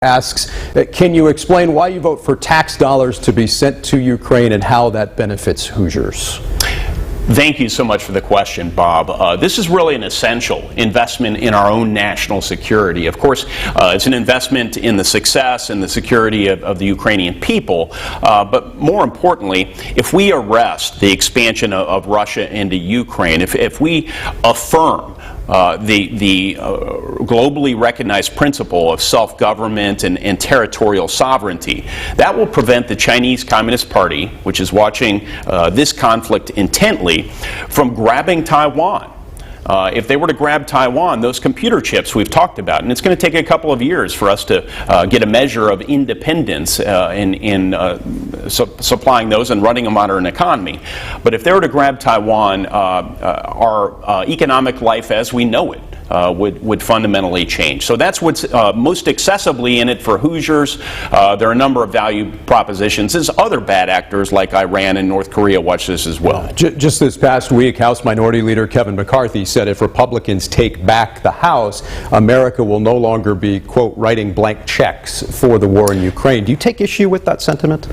asks, can you explain why you vote for tax dollars to be sent to Ukraine and how that benefits Hoosiers? Thank you so much for the question, Bob. This is really an essential investment in our own national security. Of course, it's an investment in the success and the security of the Ukrainian people, but more importantly, if we arrest the expansion of Russia into Ukraine, if we affirm the globally recognized principle of self-government and territorial sovereignty, that will prevent the Chinese Communist Party, which is watching this conflict intently, from grabbing Taiwan. If they were to grab Taiwan, those computer chips we've talked about, and it's going to take a couple of years for us to get a measure of independence in supplying those and running a modern economy. But if they were to grab Taiwan, our economic life as we know it would fundamentally change. So that's what's most excessively in it for Hoosiers. There are a number of value propositions. There's other bad actors like Iran and North Korea watch this as well. Just this past week, House Minority Leader Kevin McCarthy said if Republicans take back the House, America will no longer be, quote, writing blank checks for the war in Ukraine. Do you take issue with that sentiment?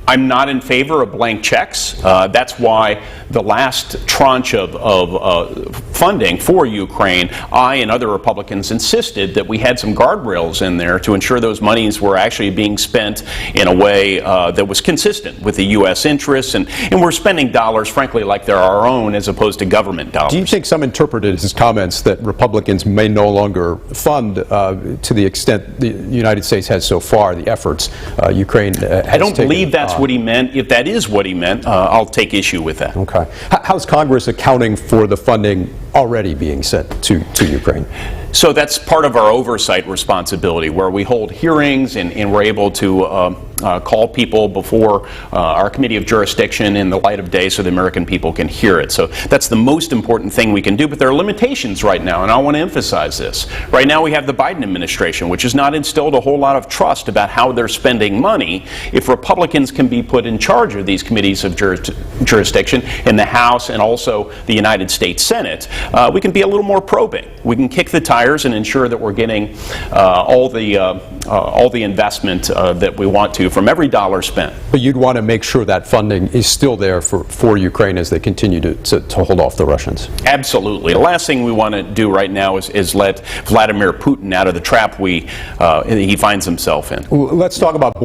I'm not in favor of blank checks. That's why the last tranche of funding for Ukraine, I and other Republicans insisted that we had some guardrails in there to ensure those monies were actually being spent in a way that was consistent with the U.S. interests, and we're spending dollars, frankly, like they're our own as opposed to government dollars. Do you think some interpreted his comments that Republicans may no longer fund to the extent the United States has so far the efforts Ukraine has I don't believe that's on? What he meant. If that is what he meant, I'll take issue with that. Okay. How's Congress accounting for the funding already being sent to Ukraine? So that's part of our oversight responsibility, where we hold hearings and we're able to call people before our committee of jurisdiction in the light of day so the American people can hear it. So that's the most important thing we can do, but there are limitations right now, and I want to emphasize this. Right now we have the Biden administration, which has not instilled a whole lot of trust about how they're spending money. If Republicans can be put in charge of these committees of jurisdiction in the House and also the United States Senate, we can be a little more probing. We can kick the tires and ensure that we're getting all the investment that we want to from every dollar spent. But you'd want to make sure that funding is still there for Ukraine as they continue to hold off the Russians. Absolutely. The last thing we want to do right now is let Vladimir Putin out of the trap he finds himself in. Let's talk about